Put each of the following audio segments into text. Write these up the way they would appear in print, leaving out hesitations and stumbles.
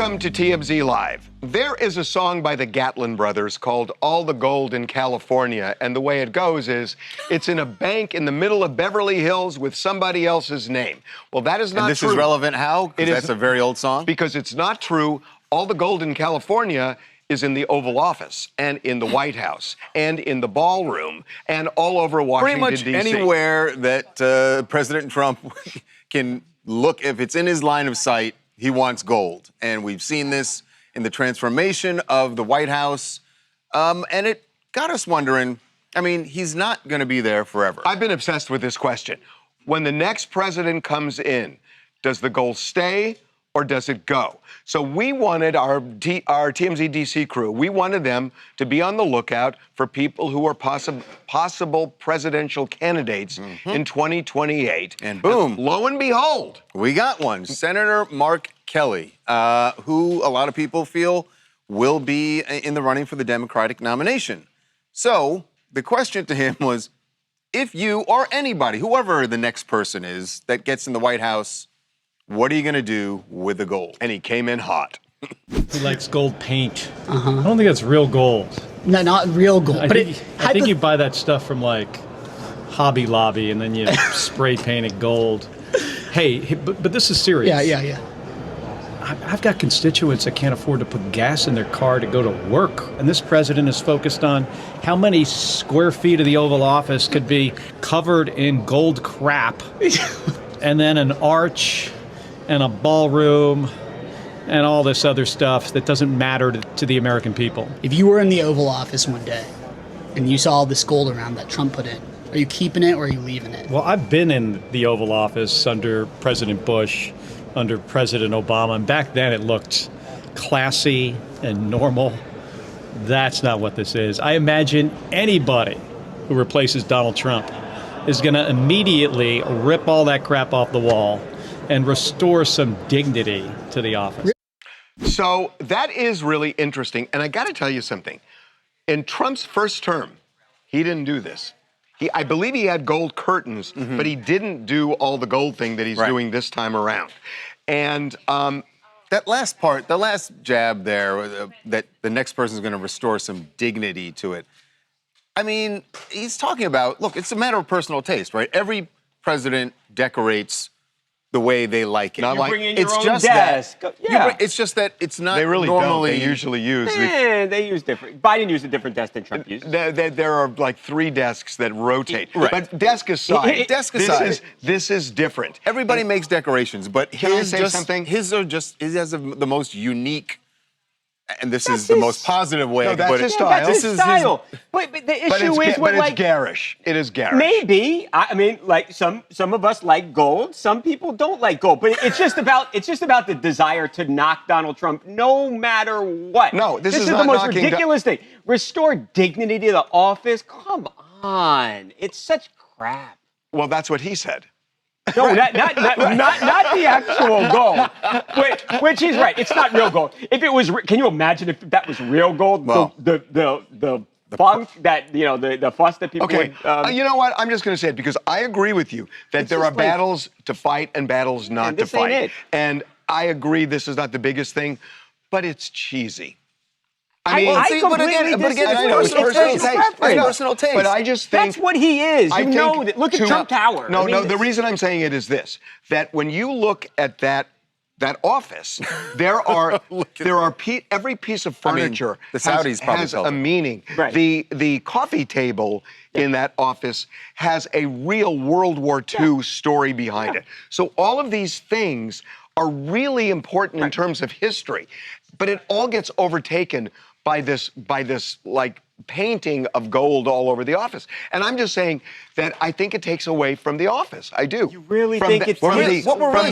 Welcome to TMZ Live. There is a song by the Gatlin brothers called All the Gold in California, and the way it goes is, it's in a bank in the middle of Beverly Hills with somebody else's name. Well, that is not true. And this is relevant how? Because that's a very old song? Because it's not true. All the gold in California is in the Oval Office, and in the White House, and in the ballroom, and all over Washington, D.C. Pretty much anywhere that President Trump can look, if it's in his line of sight, he wants gold. And we've seen this in the transformation of the White House. And it got us wondering, I mean, he's not going to be there forever. I've been obsessed with this question. When the next president comes in, does the gold stay or does it go? So we wanted our TMZ DC crew, we wanted them to be on the lookout for people who are possible presidential candidates in 2028. And boom. Lo and behold. We got one, Senator Mark Kelly, who a lot of people feel will be in the running for the Democratic nomination. So the question to him was, if you or anybody, whoever the next person is that gets in the White House, what are you going to do with the gold? And he came in hot. He likes gold paint. I don't think that's real gold. No, not real gold. I think you buy that stuff from like Hobby Lobby and then you spray paint it gold. Hey, but this is serious. Yeah. I've got constituents that can't afford to put gas in their car to go to work. And this president is focused on how many square feet of the Oval Office could be covered in gold crap. And then an arch and a ballroom and all this other stuff that doesn't matter to the American people. If you were in the Oval Office one day and you saw all this gold around that Trump put in, are you keeping it or are you leaving it? Well, I've been in the Oval Office under President Bush, under President Obama, and back then it looked classy and normal. That's not what this is. I imagine anybody who replaces Donald Trump is going to immediately rip all that crap off the wall and restore some dignity to the office. So that is really interesting. And I got to tell you something. In Trump's first term, he didn't do this. I believe he had gold curtains, but he didn't do all the gold thing that he's doing this time around. And that last part, the last jab there, that the next person is going to restore some dignity to it. I mean, he's talking about, look, it's a matter of personal taste, right? Every president decorates the way they like it. You bring in it's your own just desk. It's just that it's not. They really normally don't. They usually use. They use different. Biden used a different desk than Trump used. There are like 3 desks that rotate. Right. But desk aside, this is different. Everybody makes decorations, but Can I say something? His has the most unique. And this is the most positive way No, to that's put it. his style. That's his style. But the issue is but with it's garish. It is garish. Maybe. I mean, like some of us like gold. Some people don't like gold. But it's just about the desire to knock Donald Trump, no matter what. No, this is the not most knocking ridiculous thing. Restore dignity to the office. Come on, it's such crap. Well, that's what he said. No, not the actual gold. Which he's right. It's not real gold. If it was, can you imagine if that was real gold? Well, the funk that the fuss that people would. You know what? I'm just going to say it because I agree with you that there are battles to fight and battles not to fight. Ain't it. And I agree this is not the biggest thing, but it's cheesy. I mean, but again, I know it's personal taste. Personal taste. But I just think that's what he is. You know that. Look at Trump Tower. No. The reason I'm saying it is this: that when you look at that office, there are every piece of furniture the Saudis has a meaning. Right. The coffee table in that office has a real World War II story behind it. So all of these things are really important in terms of history, but it all gets overtaken by this like painting of gold all over the office. And I'm just saying that I think it takes away from the office. I do. You really think it's what we're really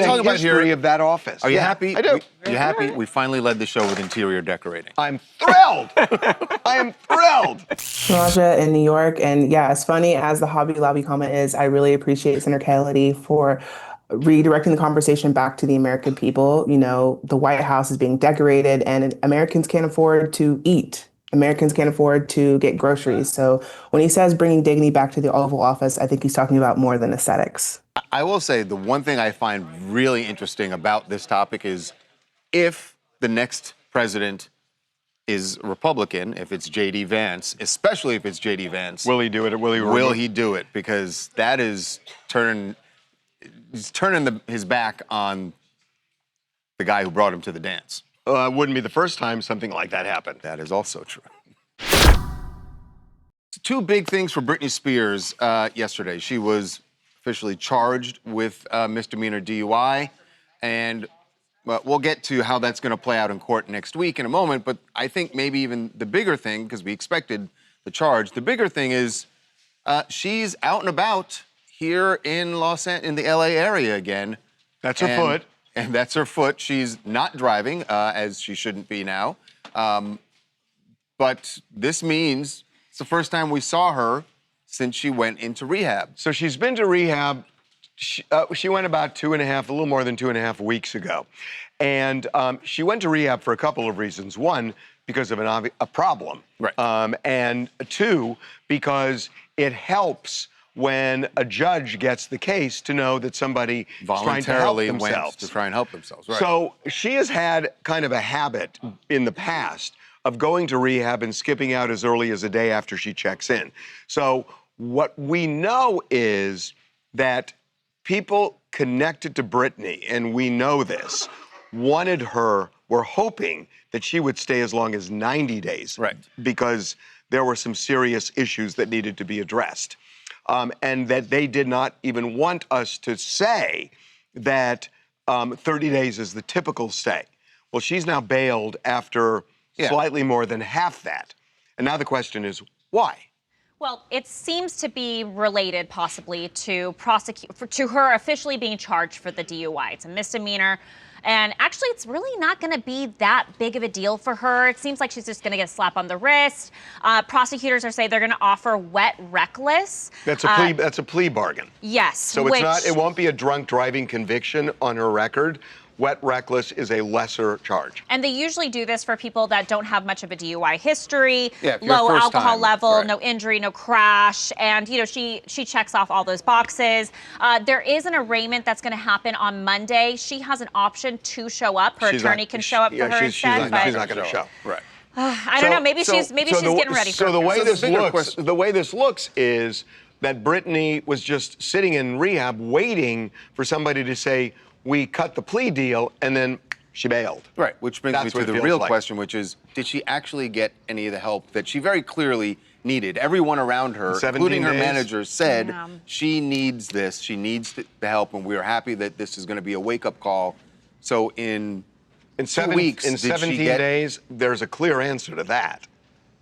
talking about here of that office. Are you happy? I do. Are you happy? We finally led the show with interior decorating. I'm thrilled. I am thrilled. Raja in New York, and yeah, as funny as the Hobby Lobby comment is, I really appreciate Senator Kelly for redirecting the conversation back to the American people. You know, the White House is being decorated and Americans can't afford to eat. Americans can't afford to get groceries. So when he says bringing dignity back to the Oval Office, I think he's talking about more than aesthetics. I will say the one thing I find really interesting about this topic is if the next president is Republican, if it's J.D. Vance, especially if it's J.D. Vance. Will he do it or will he? Will he do it? Because that is he's turning his back on the guy who brought him to the dance. Wouldn't be the first time something like that happened. That is also true. Two big things for Britney Spears yesterday. She was officially charged with misdemeanor DUI, and we'll get to how that's going to play out in court next week in a moment, but I think maybe even the bigger thing, because we expected the charge, the bigger thing is she's out and about here in the LA area again. That's her foot. And that's her foot. She's not driving, as she shouldn't be now. But this means it's the first time we saw her since she went into rehab. So she's been to rehab. She went about a little more than 2.5 weeks ago. And she went to rehab for a couple of reasons. One, because of a problem. Right. And two, because it helps when a judge gets the case to know that somebody is trying to help Voluntarily went themselves. to try and help themselves. Right. So she has had kind of a habit in the past of going to rehab and skipping out as early as a day after she checks in. So what we know is that people connected to Britney, and we know this, were hoping that she would stay as long as 90 days. Right. Because there were some serious issues that needed to be addressed. And that they did not even want us to say that 30 days is the typical stay. Well, she's now bailed after slightly more than half that. And now the question is, why? Well, it seems to be related possibly to her officially being charged for the DUI. It's a misdemeanor. And actually, it's really not going to be that big of a deal for her. It seems like she's just going to get a slap on the wrist. Prosecutors are saying they're going to offer wet reckless. That's a plea. That's a plea bargain. Yes. So it's not. It won't be a drunk driving conviction on her record. Wet reckless is a lesser charge. And they usually do this for people that don't have much of a DUI history, low alcohol level, right. no injury, no crash. And, you know, she checks off all those boxes. There is an arraignment that's going to happen on Monday. She has an option to show up. Her attorney can show up for her instead. She's not going to show. Right. I don't know. Maybe she's getting ready for it. The way this looks is that Britney was just sitting in rehab waiting for somebody to say, we cut the plea deal, and then she bailed. Right, which brings me to the real question, which is, did she actually get any of the help that she very clearly needed? Everyone around her, including her manager, said she needs this, she needs the help, and we are happy that this is going to be a wake-up call. So in 2 weeks, in 17 days, there's a clear answer to that.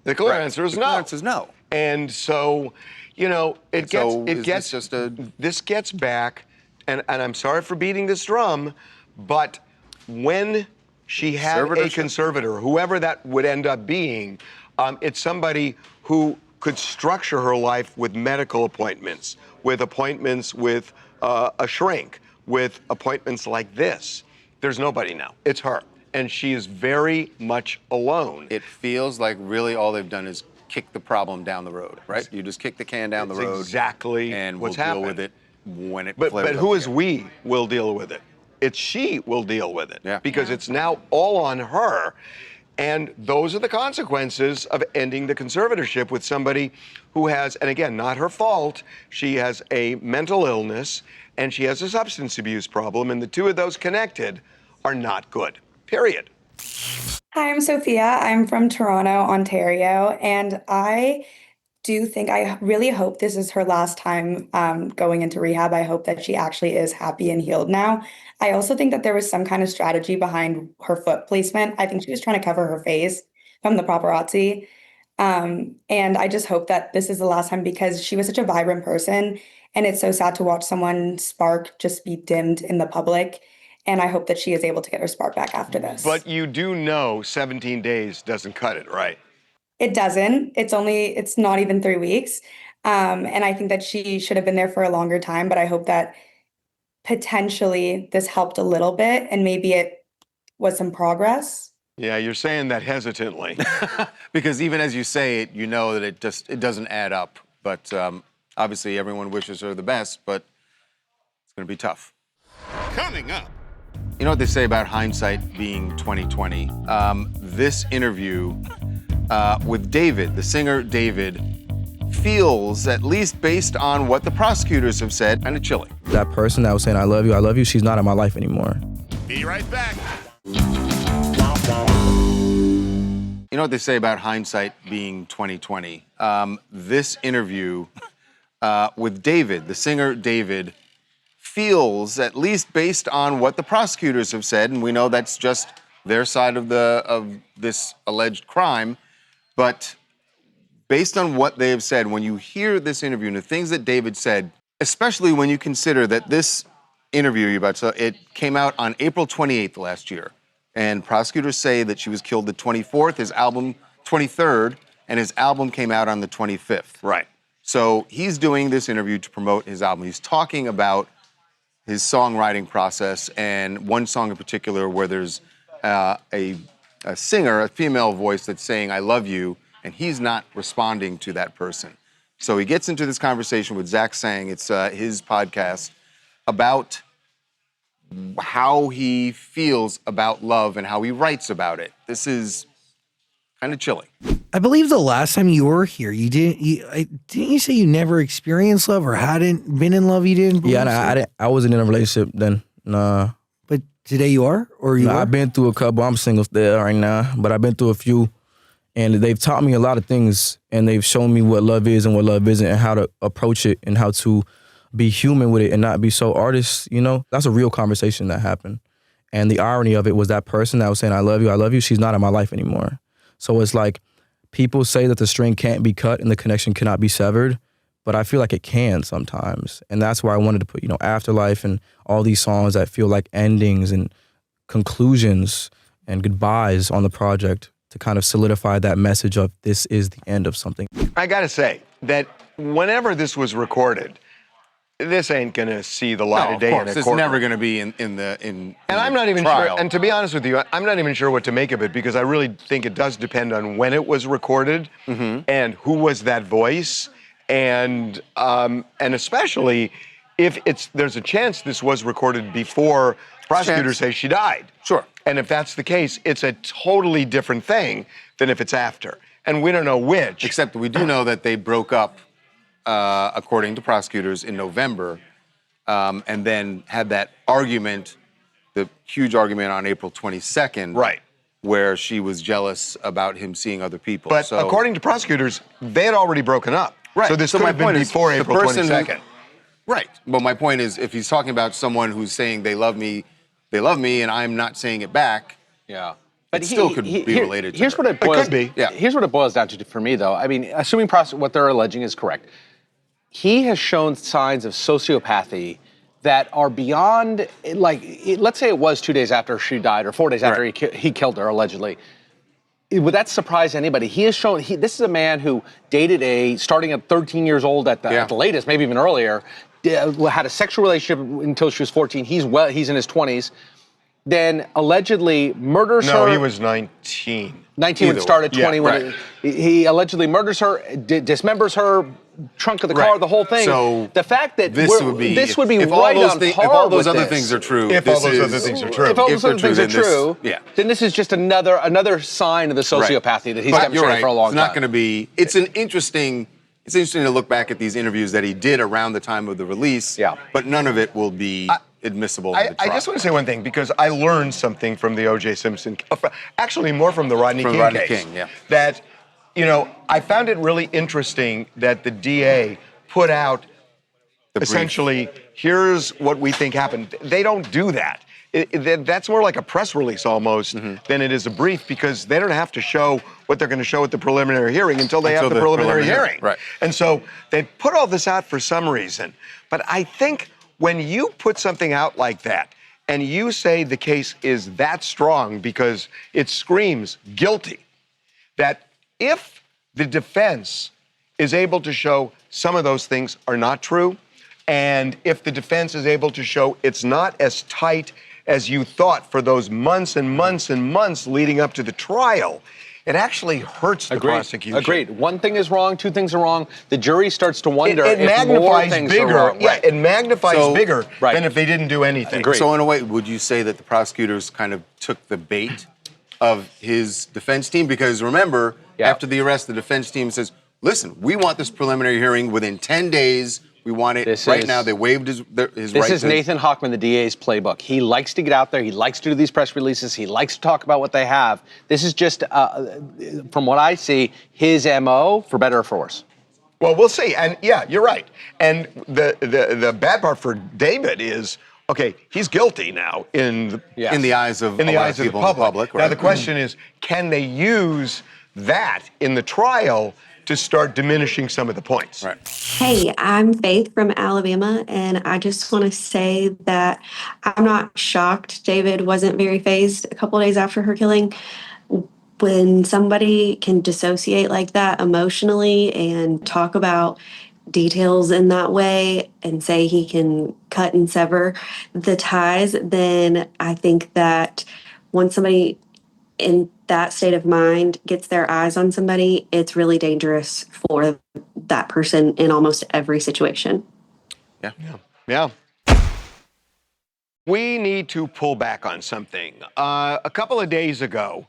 The clear answer is no. The clear answer is no. And so, you know, this gets back. And I'm sorry for beating this drum, but when she had a conservator, whoever that would end up being, it's somebody who could structure her life with medical appointments with a shrink, with appointments like this. There's nobody now. It's her. And she is very much alone. It feels like really all they've done is kick the problem down the road, right? You just kick the can down the road. Exactly and what's we'll happened. deal with it when it But who is again. we will deal with it? It's she will deal with it. Yeah. Because it's now all on her. And those are the consequences of ending the conservatorship with somebody who has, and again, not her fault, she has a mental illness and she has a substance abuse problem, and the two of those connected are not good, period. Hi, I'm Sophia. I'm from Toronto, Ontario, and I really hope this is her last time going into rehab. I hope that she actually is happy and healed now. I also think that there was some kind of strategy behind her foot placement. I think she was trying to cover her face from the paparazzi. And I just hope that this is the last time, because she was such a vibrant person, and it's so sad to watch someone's spark just be dimmed in the public. And I hope that she is able to get her spark back after this. But you do know 17 days doesn't cut it, right? It doesn't. It's not even 3 weeks. And I think that she should have been there for a longer time, but I hope that potentially this helped a little bit and maybe it was some progress. Yeah, you're saying that hesitantly. Because even as you say it, you know that it doesn't add up. But obviously everyone wishes her the best, but it's going to be tough. Coming up, You know what they say about hindsight being 20/20? This interview with David, the singer David, feels, at least based on what the prosecutors have said, kind of chilling. That person that was saying, I love you, she's not in my life anymore. Be right back. You know what they say about hindsight being 20/20? This interview with David, the singer David, feels, at least based on what the prosecutors have said, and we know that's just their side of this alleged crime, but based on what they have said, when you hear this interview and the things that David said, especially when you consider that this interview you're about to, it came out on April 28th last year, and prosecutors say that she was killed the 24th, his album 23rd, and his album came out on the 25th. Right. So he's doing this interview to promote his album. He's talking about his songwriting process, and one song in particular where there's a singer, a female voice that's saying, I love you, and he's not responding to that person. So he gets into this conversation with Zach Sang, it's his podcast, about how he feels about love and how he writes about it. This is kind of chilling. I believe the last time you were here, didn't you say you never experienced love or hadn't been in love? You didn't. Yeah, I wasn't in a relationship then. Nah. But today you are, or you? Nah, are? I've been through a couple. I'm single there right now, but I've been through a few, and they've taught me a lot of things, and they've shown me what love is and what love isn't, and how to approach it, and how to be human with it, and not be so artist. You know, that's a real conversation that happened, and the irony of it was that person that was saying I love you, she's not in my life anymore. So it's like, people say that the string can't be cut and the connection cannot be severed, but I feel like it can sometimes. And that's why I wanted to put, Afterlife and all these songs that feel like endings and conclusions and goodbyes on the project to kind of solidify that message of this is the end of something. I gotta say that whenever this was recorded, this ain't gonna see the light of day in a courtroom. It's never gonna be in And I'm not even trial. sure, and to be honest with you, I'm not even sure what to make of it, because I really think it does depend on when it was recorded and who was that voice, and especially if there's a chance this was recorded before prosecutors say she died. Sure. And if that's the case, it's a totally different thing than if it's after. And we don't know which. Except we do know that they broke up, according to prosecutors, in November, and then had that argument, the huge argument on April 22nd. Right. Where she was jealous about him seeing other people. But according to prosecutors, they had already broken up. Right. So this could have been before April 22nd. Right. But my point is, if he's talking about someone who's saying they love me, and I'm not saying it back, but it still could be related to here's her. what it boils, could be. Yeah. Here's what it boils down to for me, though. I mean, assuming what they're alleging is correct, he has shown signs of sociopathy that are beyond, let's say it was 2 days after she died or 4 days after he killed her, allegedly. Would that surprise anybody? He has shown, this is a man who dated starting at 13 years old at the latest, maybe even earlier, had a sexual relationship until she was 14. He's in his 20s. Then allegedly murders her. No, he was 19. 19 when it started, 20 when he allegedly murders her, dismembers her, trunk of the car, the whole thing. So the fact that this would be if all right on those par if all those with other this. things are true. If all those other things are true. If all those other things are true, then this is just another sign of the sociopathy that he's demonstrated for a long time. It's not going to be. It's interesting to look back at these interviews that he did around the time of the release. But none of it will be admissible in the trial. I just want to say one thing, because I learned something from the O.J. Simpson, actually more from the Rodney King case. That, I found it really interesting that the DA put out essentially, here's what we think happened. They don't do that. That's more like a press release almost than it is a brief, because they don't have to show what they're going to show at the preliminary hearing until they have the preliminary hearing. Right. And so they put all this out for some reason. But I think when you put something out like that and you say the case is that strong because it screams guilty, that if the defense is able to show some of those things are not true, and if the defense is able to show it's not as tight as you thought for those months and months and months leading up to the trial, it actually hurts the prosecution. Agreed. One thing is wrong, two things are wrong. The jury starts to wonder It if more magnifies things bigger. are wrong. Yeah, Right. it magnifies So- bigger Right. than if they didn't do anything. Agreed. So in a way, would you say that the prosecutors kind of took the bait of his defense team? Because remember, after the arrest, the defense team says, listen, we want this preliminary hearing within 10 days. We want it right now. They waived his right. This is Nathan Hochman, the DA's playbook. He likes to get out there. He likes to do these press releases. He likes to talk about what they have. This is just, from what I see, his MO, for better or for worse. Well, we'll see. And yeah, you're right. And the bad part for David is, okay, he's guilty now in the eyes of in the a lot eyes of of the people in public. the Now public, the right. question is, can they use that in the trial to start diminishing some of the points? Right. Hey, I'm Faith from Alabama, and I just want to say that I'm not shocked David wasn't very fazed a couple days after her killing. When somebody can dissociate like that emotionally and talk about details in that way and say he can cut and sever the ties, then I think that once somebody in that state of mind gets their eyes on somebody, it's really dangerous for that person in almost every situation. Yeah. We need to pull back on something. A couple of days ago,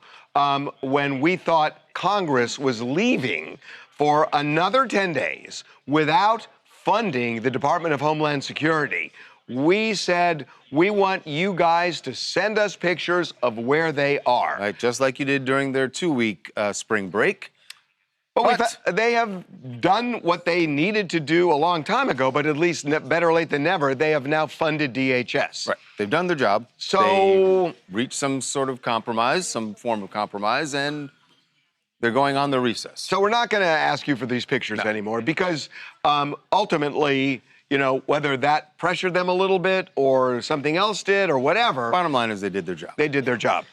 when we thought Congress was leaving for another 10 days without funding the Department of Homeland Security, we said, we want you guys to send us pictures of where they are. Right, just like you did during their 2-week spring break. But they have done what they needed to do a long time ago, but at least better late than never, they have now funded DHS. Right, they've done their job. So they reached some sort of compromise, some form of compromise, and they're going on the recess. So we're not going to ask you for these pictures anymore because ultimately, you know, whether that pressured them a little bit or something else did or whatever. Bottom line is they did their job. They did their job.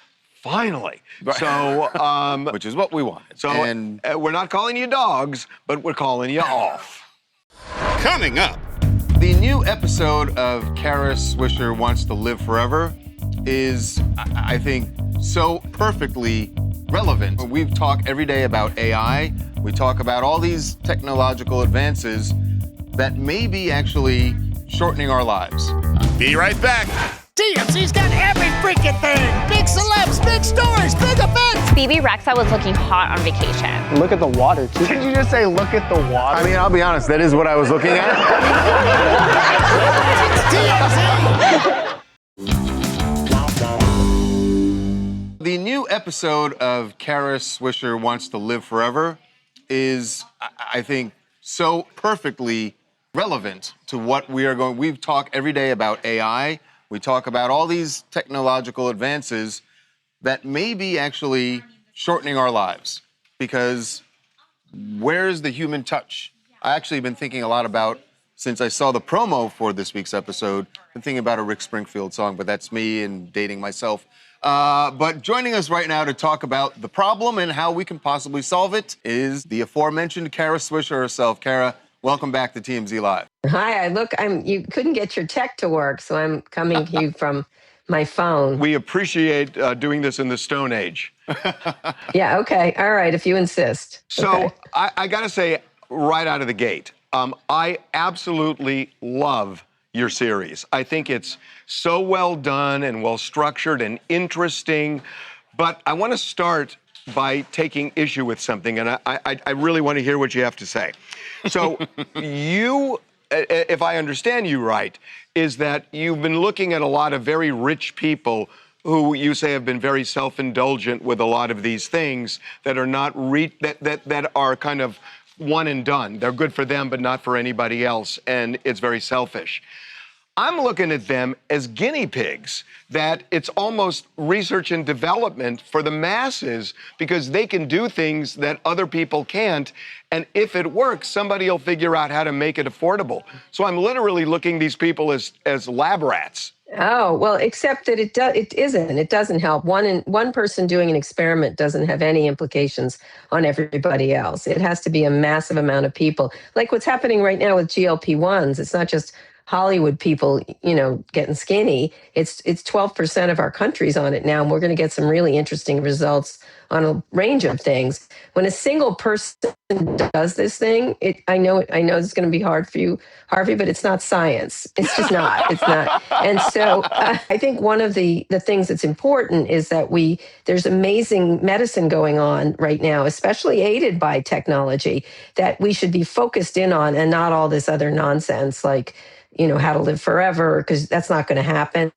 Finally. Right. So, which is what we wanted. So and we're not calling you dogs, but we're calling you off. coming up, the new episode of Kara Swisher Wants to Live Forever is, I think, so perfectly relevant. We talk every day about AI. We talk about all these technological advances that may be actually shortening our lives. Be right back. TMZ's got every freaking thing. Big celebs, big stories, big events. BB Rexa was looking hot on vacation. Look at the water, too. Did you just say, look at the water? I mean, I'll be honest, that is what I was looking at. The new episode of Kara Swisher Wants to Live Forever is, I think, so perfectly relevant to what we are going. We talk every day about AI. We talk about all these technological advances that may be actually shortening our lives because where's the human touch? I actually been thinking a lot about, since I saw the promo for this week's episode, been thinking about a Rick Springfield song, but that's me and dating myself. But joining us right now to talk about the problem and how we can possibly solve it is the aforementioned Kara Swisher herself. Kara, welcome back to TMZ Live. Hi, you couldn't get your tech to work, so I'm coming to you from my phone. We appreciate doing this in the Stone Age. Yeah, okay. All right, if you insist. So Okay. I got to say, right out of the gate, I absolutely love your series. I think it's so well done and well structured and interesting. But I want to start by taking issue with something, and I really want to hear what you have to say. So you, if I understand you right, is that you've been looking at a lot of very rich people who you say have been very self-indulgent with a lot of these things that are not that are kind of one and done. They're good for them, but not for anybody else, and it's very selfish. I'm looking at them as guinea pigs, that it's almost research and development for the masses because they can do things that other people can't. And if it works, somebody will figure out how to make it affordable. So I'm literally looking at these people as lab rats. Oh, well, except that it isn't. It doesn't help. One person doing an experiment doesn't have any implications on everybody else. It has to be a massive amount of people. Like what's happening right now with GLP-1s. It's not just Hollywood people, getting skinny. It's 12% of our country's on it now, and we're going to get some really interesting results on a range of things. When a single person does this thing, I know it's going to be hard for you, Harvey, but it's not science. It's just not. It's not. And so I think one of the things that's important is that there's amazing medicine going on right now, especially aided by technology, that we should be focused in on, and not all this other nonsense like, how to live forever, because that's not going to happen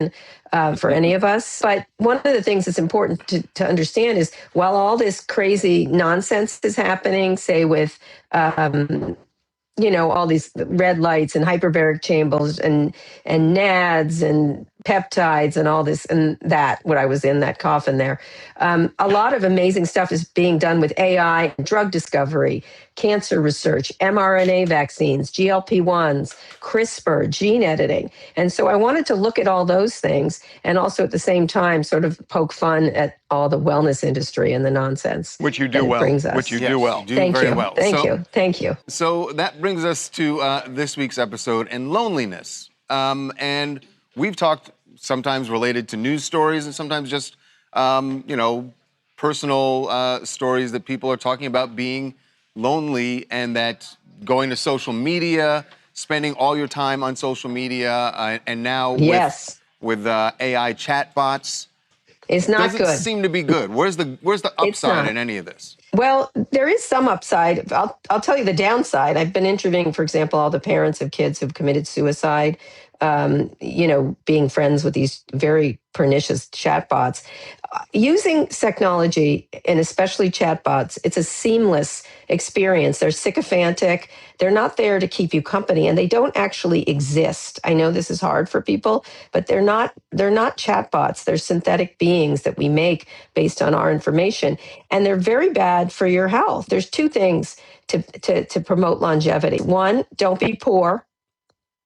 for any of us. But one of the things that's important to understand is, while all this crazy nonsense is happening, say with, all these red lights and hyperbaric chambers and NADs and peptides and all this and that, what I was in that coffin there. A lot of amazing stuff is being done with AI, drug discovery, cancer research, mRNA vaccines, GLP-1s, CRISPR, gene editing. And so I wanted to look at all those things and also at the same time sort of poke fun at all the wellness industry and the nonsense. Which you do well. Which you do well. Thank you. Thank you. So that brings us to this week's episode and loneliness. And we've talked sometimes related to news stories and sometimes just, personal stories that people are talking about being lonely, and that going to social media, spending all your time on social media, and now with AI chatbots, it's not good. Doesn't seem to be good. Where's the upside in any of this? Well, there is some upside. I'll tell you the downside. I've been interviewing, for example, all the parents of kids who've committed suicide, being friends with these very pernicious chatbots. Using technology, and especially chatbots, it's a seamless experience. They're sycophantic. They're not there to keep you company, and they don't actually exist. I know this is hard for people, but they're not chatbots. They're synthetic beings that we make based on our information, and they're very bad for your health. There's two things to promote longevity. One, don't be poor.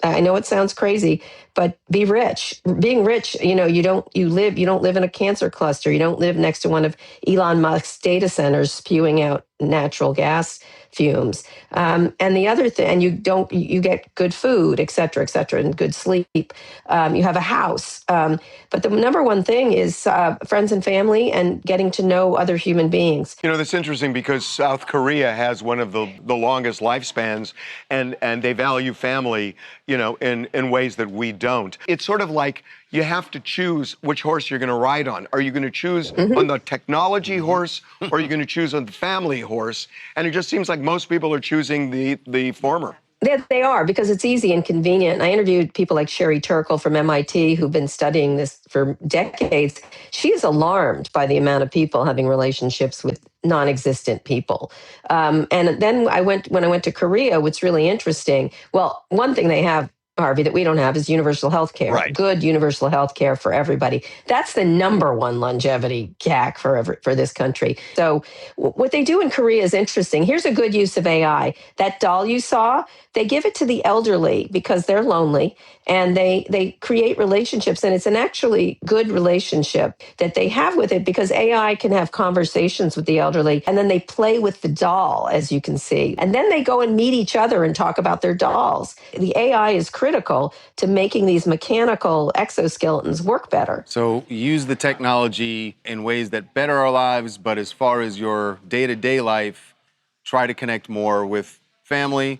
I know it sounds crazy, but be rich. Being rich, you don't live in a cancer cluster. You don't live next to one of Elon Musk's data centers spewing out natural gas fumes. And the other thing, and you get good food, et cetera, and good sleep. You have a house. But the number one thing is friends and family and getting to know other human beings. That's interesting because South Korea has one of the longest lifespans, and they value family, in ways that we don't. It's sort of like you have to choose which horse you're going to ride on. Are you going to choose on the technology horse, or are you going to choose on the family horse? And it just seems like most people are choosing the former. They are, because it's easy and convenient. I interviewed people like Sherry Turkle from MIT who've been studying this for decades. She is alarmed by the amount of people having relationships with non-existent people. And then when I went to Korea, what's really interesting, well, one thing they have, Harvey, that we don't have is universal health care. Right. Good universal health care for everybody. That's the number one longevity hack for this country. So what they do in Korea is interesting. Here's a good use of AI. That doll you saw, they give it to the elderly because they're lonely, and they create relationships, and it's an actually good relationship that they have with it, because AI can have conversations with the elderly, and then they play with the doll, as you can see. And then they go and meet each other and talk about their dolls. The AI is critical to making these mechanical exoskeletons work better. So use the technology in ways that better our lives, but as far as your day-to-day life, try to connect more with family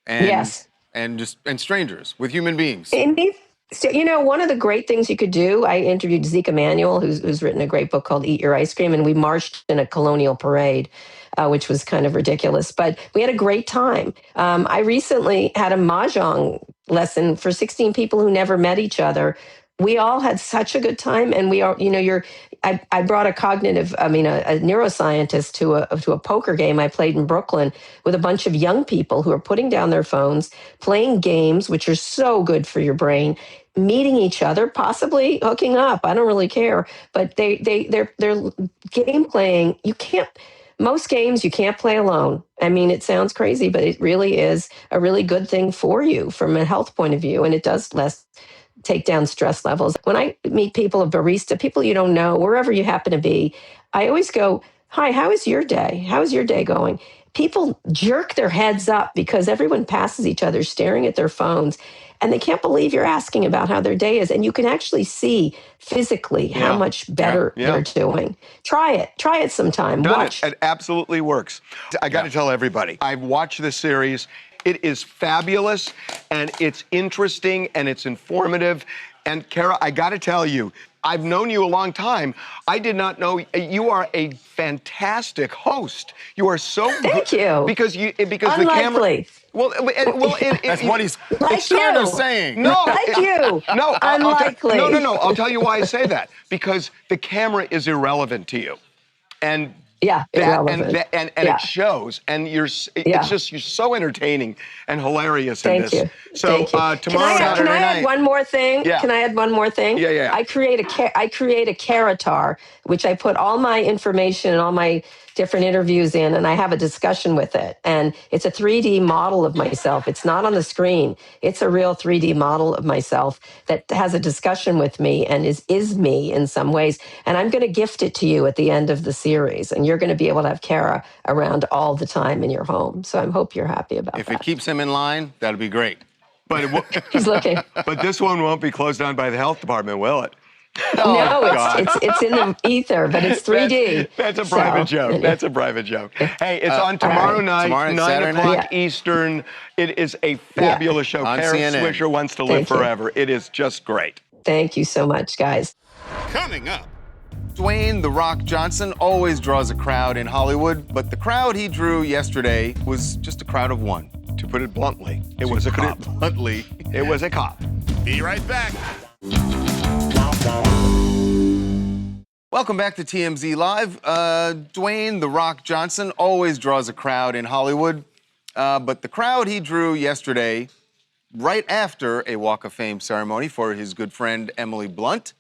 and strangers, with human beings. So, one of the great things you could do, I interviewed Zeke Emanuel, who's written a great book called Eat Your Ice Cream, and we marched in a colonial parade, which was kind of ridiculous, but we had a great time. I recently had a mahjong lesson for 16 people who never met each other. We all had such a good time, and we are, I brought a neuroscientist to a poker game I played in Brooklyn with a bunch of young people who are putting down their phones, playing games, which are so good for your brain, meeting each other, possibly hooking up. I don't really care, but they're game playing. Most games you can't play alone. I mean, it sounds crazy, but it really is a really good thing for you from a health point of view, and it does take down stress levels. When I meet people, a barista, people you don't know, wherever you happen to be, I always go, "Hi, how is your day? How is your day going?" people jerk their heads up because everyone passes each other staring at their phones and they can't believe you're asking about how their day is. And you can actually see physically how much better they're doing. Try it sometime. Watch. It absolutely works. I got to tell everybody, I've watched this series. It is fabulous, and it's interesting, and it's informative. And Kara, I got to tell you, I've known you a long time. I did not know you are a fantastic host. You are so Thank you. because Unlikely. the camera. Well, That's what he's like sort of you. saying. No, like you. No, Unlikely. No. I'll tell you why I say that. Because the camera is irrelevant to you, and irrelevant. And it shows. And it's just you're so entertaining and hilarious in Thank this. You. So Thank you. tomorrow night. Can I add one more thing? Yeah. Can I add one more thing? Yeah. I create a Caratar, which I put all my information and all my different interviews in, and I have a discussion with it. And it's a 3D model of myself. It's not on the screen. It's a real 3D model of myself that has a discussion with me and is me in some ways. And I'm going to gift it to you at the end of the series. And you're going to be able to have Kara around all the time in your home. So I hope you're happy about If that. it keeps him in line, that'll be great. But he's looking. But this one won't be closed down by the health department, will it? No, it's in the ether, but it's 3D. That's a private joke. Anyway. That's a private joke. Hey, it's on tomorrow night, Tomorrow night, 9 Saturday o'clock night. Eastern. It is a fabulous show. On Kara CNN. Swisher Wants to Live Thank you. Forever. It is just great. Thank you so much, guys. Coming up. Dwayne "The Rock" Johnson always draws a crowd in Hollywood, but the crowd he drew yesterday was just a crowd of one. To put it bluntly, it was a cop. Bluntly, It was a cop. Be right back. Welcome back to TMZ Live. Dwayne "The Rock" Johnson always draws a crowd in Hollywood, but the crowd he drew yesterday, right after a Walk of Fame ceremony for his good friend Emily Blunt,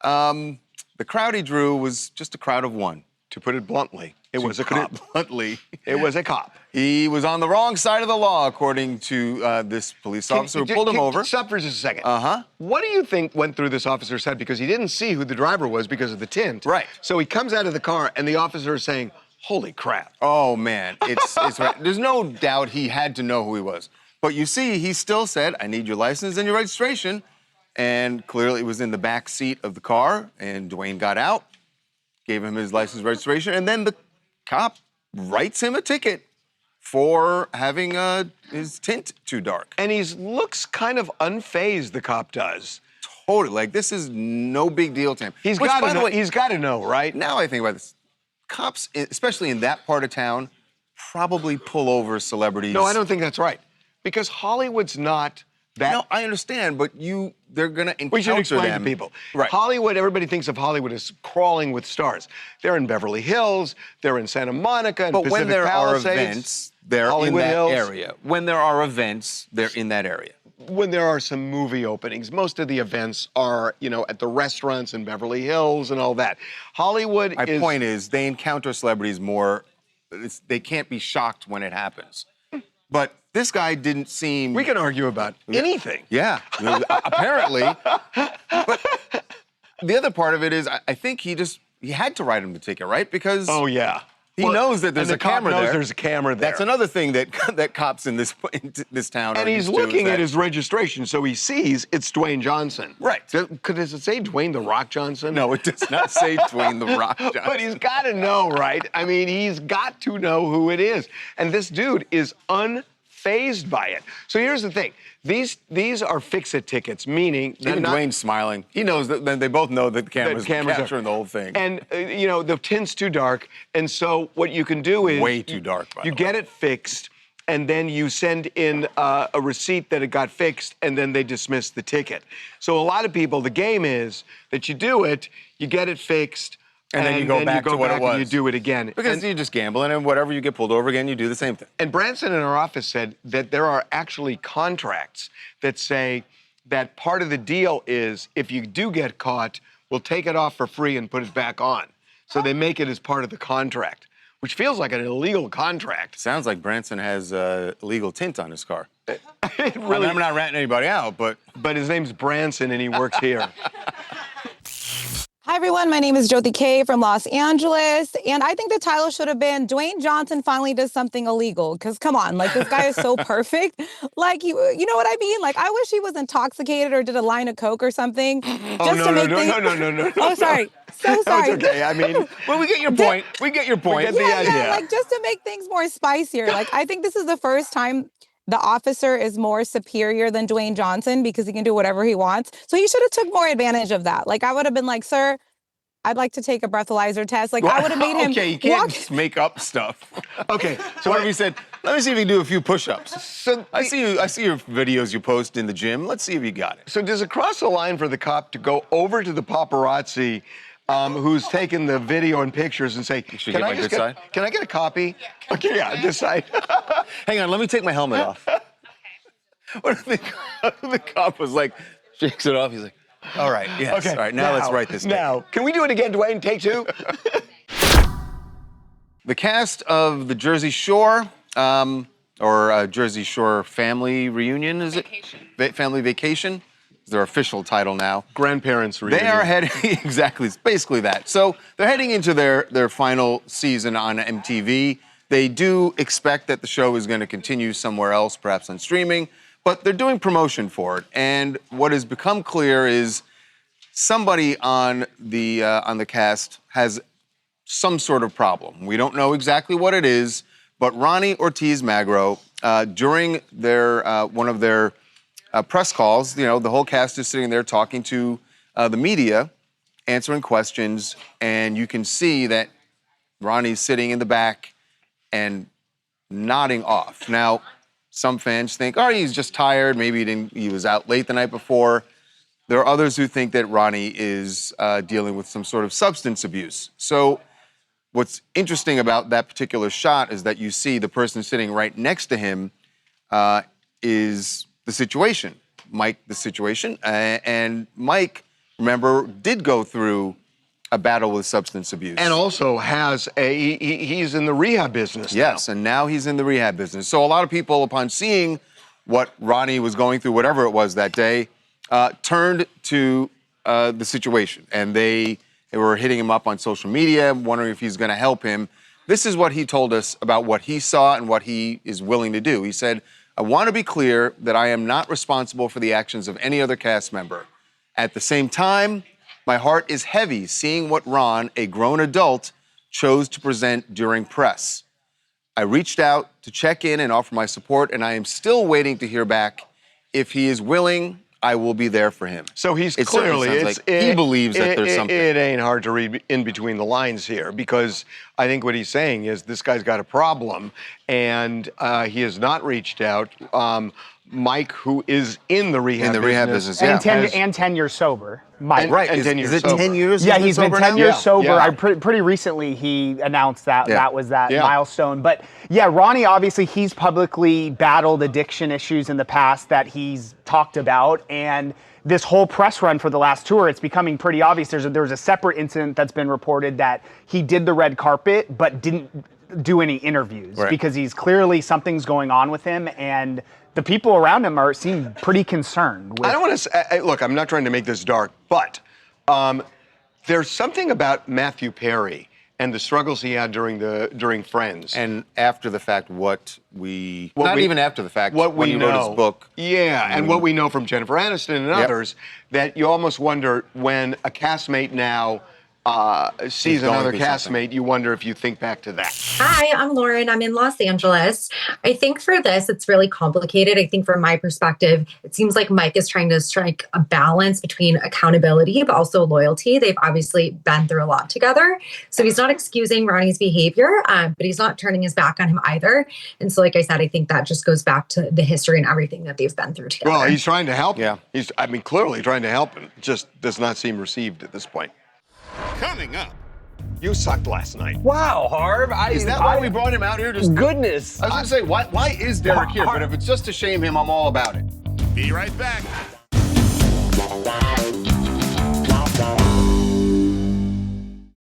the crowd he drew was just a crowd of one. To put it bluntly, it was a cop. Bluntly, It was a cop. he was on the wrong side of the law, according to this police officer who pulled him over. Stop for just a second. Uh-huh. What do you think went through this officer's head? Because he didn't see who the driver was because of the tint. Right. So he comes out of the car, and the officer is saying, holy crap. Oh, man, it's right. There's no doubt he had to know who he was. But you see, he still said, I need your license and your registration. And clearly it was in the back seat of the car, and Dwayne got out, gave him his license registration, and then the cop writes him a ticket for having his tint too dark. And he looks kind of unfazed, the cop does. Totally, like this is no big deal to him. He's Which, got by to the know, way, he's got to know, right? now I think about this, cops, especially in that part of town, probably pull over celebrities. No, I don't think that's right. Because Hollywood's not that. No, I understand, but they're gonna encounter We should explain them. to people. Right. Hollywood, everybody thinks of Hollywood as crawling with stars. They're in Beverly Hills, they're in Santa Monica, and But Pacific when there Palisades, are events, they're Hollywood in that Hills. area. When there are events, they're in that area. When there are some movie openings, most of the events are, at the restaurants in Beverly Hills and all that. Hollywood My point is, they encounter celebrities more. They can't be shocked when it happens. But this guy didn't seem. We can argue about anything. Yeah, apparently. But the other part of it is, I think he had to write him the ticket, right? Because Oh, yeah. he knows that there's and a the cop camera knows there. there's a camera there. That's another thing that cops in this town are And he's used to, is looking that- at his registration, so he sees it's Dwayne Johnson. Right. Does it say Dwayne "The Rock" Johnson? No, it does not say Dwayne "The Rock" Johnson. But he's got to know, right? I mean, he's got to know who it is. And this dude is unfazed by it. So here's the thing. These are fix-it tickets, meaning... Even Dwayne's smiling. He knows that they both know that the camera's cameras are- capturing the whole thing. And, the tint's too dark. And so what you can do is... Way too dark, by the You way. get it fixed, and then you send in a receipt that it got fixed, and then they dismiss the ticket. So a lot of people, the game is that you do it, you get it fixed, And then you go back to what it was. and you do it again. Because you just gamble, and whatever you get pulled over again, you do the same thing. And Branson in our office said that there are actually contracts that say that part of the deal is if you do get caught, we'll take it off for free and put it back on. So they make it as part of the contract, which feels like an illegal contract. Sounds like Branson has illegal tint on his car. It I really, mean, I'm not ratting anybody out, but but his name's Branson and he works here. Hi, everyone. My name is Jyoti K from Los Angeles. And I think the title should have been Dwayne Johnson finally does something illegal. Because come on, like this guy is so perfect. Like, you know what I mean? Like, I wish he was intoxicated or did a line of Coke or something. Oh, just to make things... no. Oh, sorry. So No, sorry. it's okay. I mean, well, we get your point. We get your point. We get the idea. Yeah, like just to make things more spicier. Like, I think this is the first time the officer is more superior than Dwayne Johnson because he can do whatever he wants. So he should have took more advantage of that. Like, I would have been like, sir, I'd like to take a breathalyzer test. Like, I would have made him Okay, you can't just make up stuff. Okay, So what if he said, let me see if you can do a few push-ups. So I see your videos you post in the gym. Let's see if you got it. So does it cross the line for the cop to go over to the paparazzi who's taken the video and pictures and say, should get my good side? Can I get a copy? Okay, yeah, this side. Hang on, let me take my helmet off. What if the cop was like, shakes it off, he's like, all right, yes, Okay, all right, now let's write this down. Now, can we do it again, Dwayne? Take two? The cast of the Jersey Shore, or Jersey Shore Family Reunion, is it? Family Vacation is their official title now. Grandparents Reunion. They are heading, exactly, it's basically that. So they're heading into their final season on MTV. They do expect that the show is going to continue somewhere else, perhaps on streaming, but they're doing promotion for it. And what has become clear is somebody on the cast has some sort of problem. We don't know exactly what it is, but Ronnie Ortiz Magro, during their one of their press calls, you know, the whole cast is sitting there talking to the media, answering questions, and you can see that Ronnie's sitting in the back and nodding off. Now, some fans think, oh, he's just tired. Maybe he was out late the night before. There are others who think that Ronnie is dealing with some sort of substance abuse. So what's interesting about that particular shot is that you see the person sitting right next to him is the situation, Mike, the situation. And Mike, remember, did go through a battle with substance abuse. And also has he's in the rehab business Yes, and now he's in the rehab business. So a lot of people, upon seeing what Ronnie was going through, whatever it was that day, turned to the situation. And they were hitting him up on social media, wondering if he's going to help him. This is what he told us about what he saw and what he is willing to do. He said, I want to be clear that I am not responsible for the actions of any other cast member. At the same time, my heart is heavy seeing what Ron, a grown adult, chose to present during press. I reached out to check in and offer my support, and I am still waiting to hear back. If he is willing, I will be there for him. So he's It clearly, certainly sounds like he believes that there's something. It ain't hard to read in between the lines here, because I think what he's saying is this guy's got a problem, and he has not reached out. Mike, who is in the rehab business, yeah. And 10 years sober. Mike. Right, and 10 is years it 10 years? Yeah, he's been 10 years sober. Yeah. Pretty recently he announced that that was that Yeah. milestone. But yeah, Ronnie, obviously he's publicly battled addiction issues in the past that he's talked about. And this whole press run for the last tour, it's becoming pretty obvious. There was a separate incident that's been reported that he did the red carpet but didn't do any interviews because he's clearly something's going on with him, and the people around him seem pretty concerned. I don't want to say, look, I'm not trying to make this dark, but there's something about Matthew Perry and the struggles he had during Friends. And after the fact, even after the fact, what when we he know, wrote his book. Yeah, and what we know from Jennifer Aniston and others, that you almost wonder when a castmate now sees another castmate, you wonder if you think back to that. Hi, I'm Lauren. I'm in Los Angeles. I think for this, it's really complicated. I think from my perspective, it seems like Mike is trying to strike a balance between accountability, but also loyalty. They've obviously been through a lot together. So he's not excusing Ronnie's behavior, but he's not turning his back on him either. And so, like I said, I think that just goes back to the history and everything that they've been through together. Well, he's trying to help him. He's, clearly trying to help him. It just does not seem received at this point. Coming up. You sucked last night. Wow, Harv. Is that why we brought him out here? Just goodness. I was going to say, why is Derek here? But if it's just to shame him, I'm all about it. Be right back.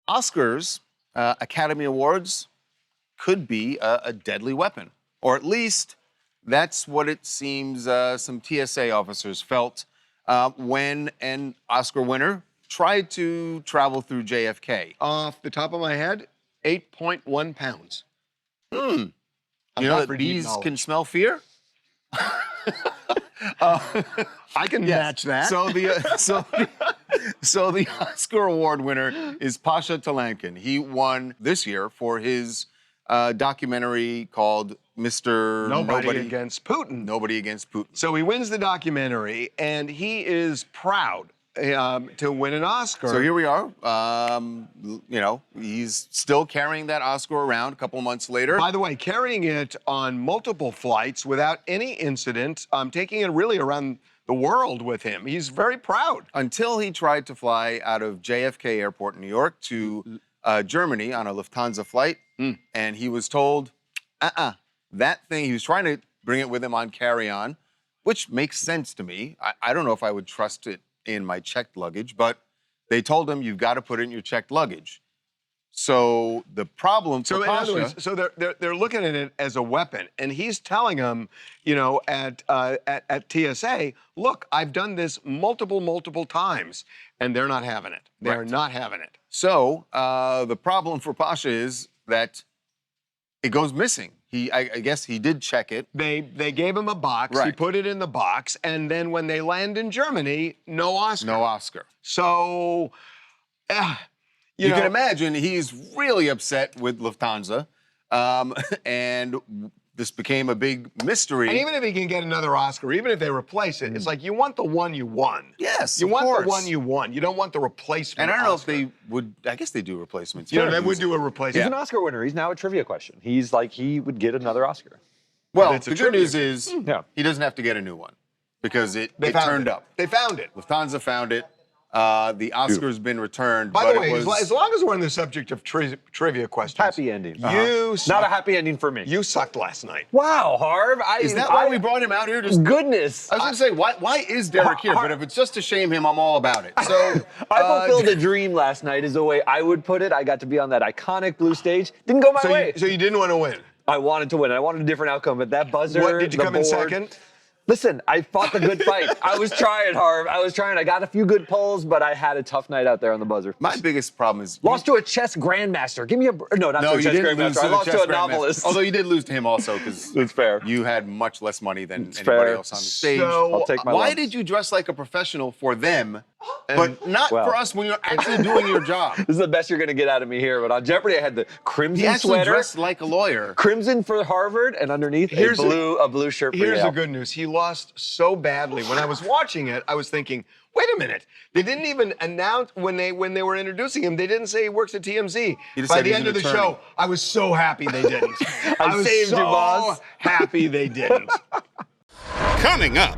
Oscars, Academy Awards, could be a deadly weapon. Or at least that's what it seems some TSA officers felt when an Oscar winner tried to travel through JFK? Off the top of my head, 8.1 pounds. You know that bees can smell fear? I can match that. So the Oscar Award winner is Pasha Talankin. He won this year for his documentary called Mr. Nobody Against Putin. Nobody Against Putin. So he wins the documentary, and he is proud to win an Oscar. So here we are. You know, he's still carrying that Oscar around a couple months later. By the way, carrying it on multiple flights without any incident, taking it really around the world with him. He's very proud. Until he tried to fly out of JFK Airport in New York to Germany on a Lufthansa flight, and he was told, that thing, he was trying to bring it with him on carry-on, which makes sense to me. I don't know if I would trust it in my checked luggage, but they told him, you've got to put it in your checked luggage. So the problem for in other words, so they're looking at it as a weapon, and he's telling them, you know, at TSA, look, I've done this multiple times, and they're not having it. They're not having it. So the problem for Pasha is that it goes missing. I guess he did check it. They gave him a box. He put it in the box, and then when they land in Germany, no Oscar. No Oscar. So, you can imagine he's really upset with Lufthansa, and this became a big mystery. And even if he can get another Oscar, even if they replace it, it's like you want the one you won. Yes, you of want course. the one you won. You don't want the replacement. And I don't know Oscar. if they would. I guess they do replacements. Yeah, they would do a replacement. He's an Oscar winner. He's now a trivia question. He's like, he would get another Oscar. Well, It's a the good trivia. news is he doesn't have to get a new one because it turned up. They found it. Lufthansa found it. The Oscar's been returned. By but the way, it was, as long as we're on the subject of trivia questions, Happy ending. You Not a happy ending for me. You sucked last night. Wow, Harv. Is that why we brought him out here? Just goodness. I was going to say, why is Derek here? But if it's just to shame him, I'm all about it. So I fulfilled a dream last night, is the way I would put it. I got to be on that iconic blue stage. Didn't go my way. So you didn't want to win. I wanted to win. I wanted a different outcome, but that buzzer. What did you the come in board- second? Listen, I fought the good fight. I was trying, Harv. I was trying. I got a few good polls, but I had a tough night out there on the buzzer. My biggest problem is lost to a chess grandmaster. Give me a no, not to a chess grandmaster. I lost to a novelist. Although you did lose to him also because it's fair. You had much less money than It's anybody fair. else on the stage. So I'll take my why lumps. did you dress like a professional for them, but not Well. for us when you're actually doing your job? This is the best you're going to get out of me here. But on Jeopardy, I had the crimson He actually sweater, dressed like a lawyer. crimson for Harvard, and underneath a blue shirt for Here's Yale. the good news. He lost so badly. When I was watching it, I was thinking, wait a minute. They didn't even announce when they were introducing him. They didn't say he works at TMZ. He just By said the he's end an of the attorney. show, I was so happy they didn't. I was saved so you, boss. happy they didn't. Coming up.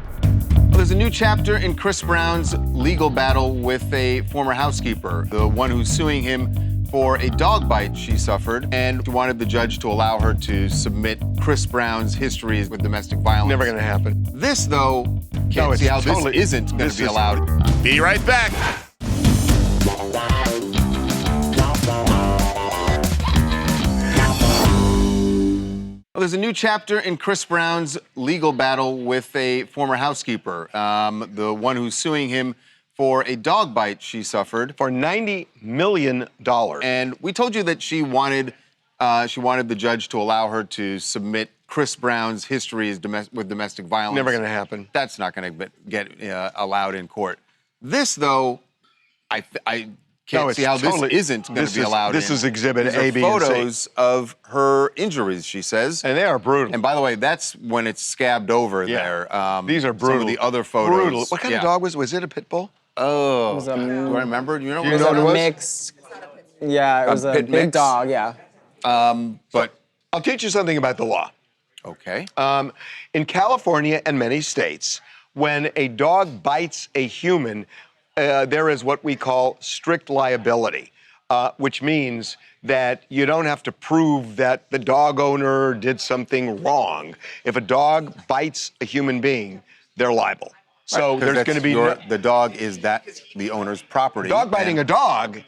There's a new chapter in Chris Brown's legal battle with a former housekeeper, the one who's suing him for a dog bite she suffered, and wanted the judge to allow her to submit Chris Brown's histories with domestic violence. Never gonna happen. This, though, can't it's see how totally- this isn't going this to be is- allowed. Be right back. There's a new chapter in Chris Brown's legal battle with a former housekeeper, the one who's suing him for a dog bite she suffered. For $90 million. And we told you that she wanted the judge to allow her to submit Chris Brown's histories with domestic violence. Never gonna happen. That's not going to get allowed in court. This, though, I can't see how this isn't going to be allowed. This is Exhibit These A, are B, and C. photos of her injuries, she says. And they are brutal. And by the way, that's when it's scabbed over there. These are brutal. Some of the other photos. Brutal. What kind of dog was it? A pit bull? Oh, do I remember? Do you know It what was it a was? mix. Yeah, it was a pit big mix? dog, yeah. But I'll teach you something about the law. Okay. In California and many states, when a dog bites a human, there is what we call strict liability, which means that you don't have to prove that the dog owner did something wrong. If a dog bites a human being, they're liable. So Right, 'cause there's going to be the dog is the owner's property. dog biting a dog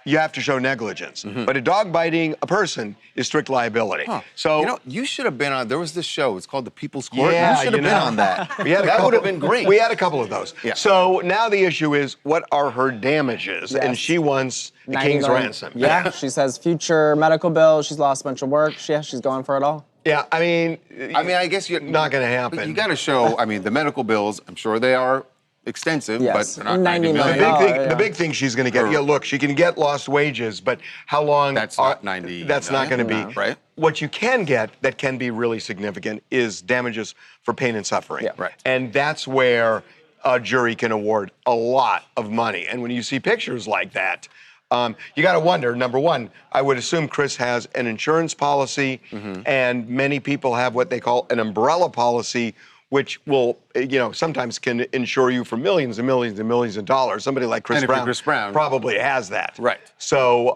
you have to show negligence. But a dog biting a person is strict liability. So, you know, you should have been on, there was this show, it's called The People's Court. yeah, You should have been on that. That would have been great. We had a couple of those. Yeah. So now the issue is, what are her damages? Yes. And she wants the 90 king's million. ransom. Yeah, she says future medical bill. She's lost a bunch of work. She's going for it all. Yeah, I mean, I guess you're not going to happen. But you got to show, I mean, the medical bills, I'm sure they are extensive, Yes. but they're not 90 90 million. million. The big thing she's going to get, yeah, look, she can get lost wages, but how long? That's not 90 That's not going to million, be. right? What you can get that can be really significant is damages for pain and suffering. Yeah. Right. And that's where a jury can award a lot of money. And when you see pictures like that, you got to wonder, number one, I would assume Chris has an insurance policy, and many people have what they call an umbrella policy, which will, you know, sometimes can insure you for millions and millions and millions of dollars. Somebody like Chris Brown probably has that. Right. So,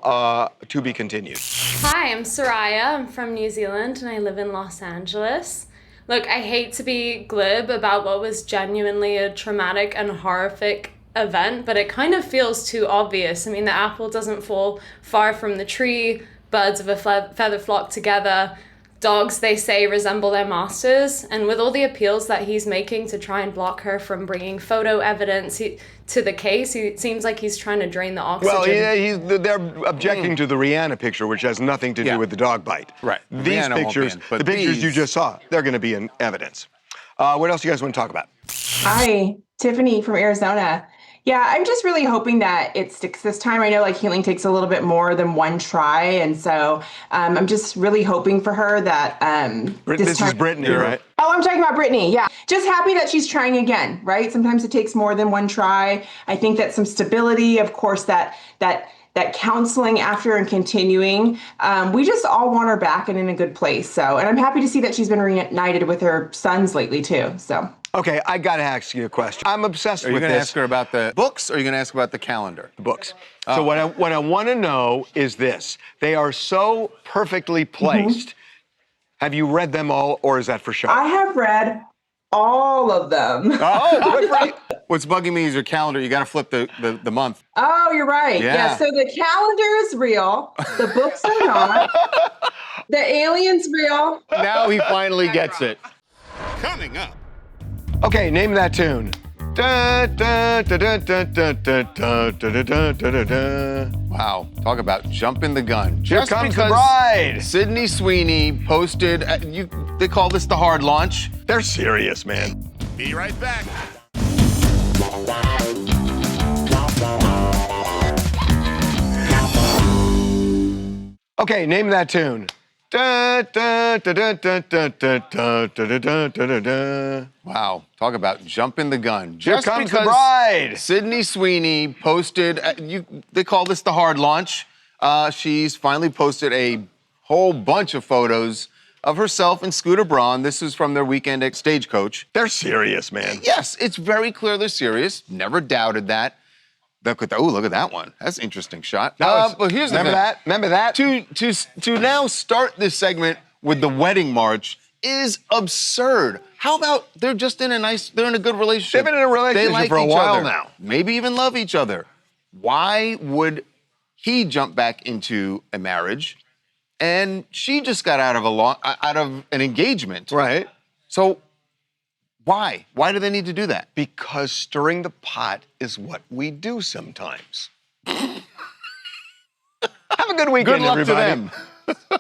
to be continued. Hi, I'm Soraya. I'm from New Zealand and I live in Los Angeles. Look, I hate to be glib about what was genuinely a traumatic and horrific event, but it kind of feels too obvious. I mean, the apple doesn't fall far from the tree, birds of a feather flock together. Dogs, they say, resemble their masters. And with all the appeals that he's making to try and block her from bringing photo evidence to the case, it seems like he's trying to drain the oxygen. Well, yeah, they're objecting to the Rihanna picture, which has nothing to do with the dog bite. Right. These Rihanna won't pictures, be in, but the pictures you these- just saw, they're going to be in evidence. What else do you guys want to talk about? Hi, Tiffany from Arizona. Yeah, I'm just really hoping that it sticks this time. I know like healing takes a little bit more than one try, and so I'm just really hoping for her that This is Britney, right? Oh, I'm talking about Britney. Yeah, just happy that she's trying again, right? Sometimes it takes more than one try. I think that some stability, of course, that counseling after and continuing. We just all want her back and in a good place. So, and I'm happy to see that she's been reunited with her sons lately too. So. Okay, I got to ask you a question. I'm obsessed Are you with going to this. ask her about the books, or are you going to ask about the calendar? The books. So what I want to know is this. They are so perfectly placed. Have you read them all, or is that for show? I have read all of them. Oh, good for you. What's bugging me is your calendar. You got to flip the month. Oh, you're right. Yeah. So the calendar is real. The books are not. The alien's real. Now he finally gets it. Coming up. Okay, name that tune. Da, da, da, da, da, da, da, da, da, da, da, da. Wow, talk about jumping the gun. Here Just comes the because bride. Sydney Sweeney posted, they call this the hard launch. They're serious, man. Be right back. Okay, name that tune. Da, da, da, da, da, da, da, da, da, da, da, da. Wow, talk about jumping the gun. Here Just comes the because bride. Sydney Sweeney posted, they call this the hard launch. She's finally posted a whole bunch of photos of herself and Scooter Braun. This is from their weekend at Stagecoach. They're serious, man. Yes, it's very clear they're serious. Never doubted that. Look at that one. That's an interesting shot. But here's the thing. Remember that? To now start this segment with the wedding march is absurd. How about they're just in they're in a good relationship. They've been in a relationship They like for a each while other. now. Maybe even love each other. Why would he jump back into a marriage and she just got out of an engagement? Right. So why? Why do they need to do that? Because stirring the pot is what we do sometimes. Have a good weekend, Good luck everybody. to them.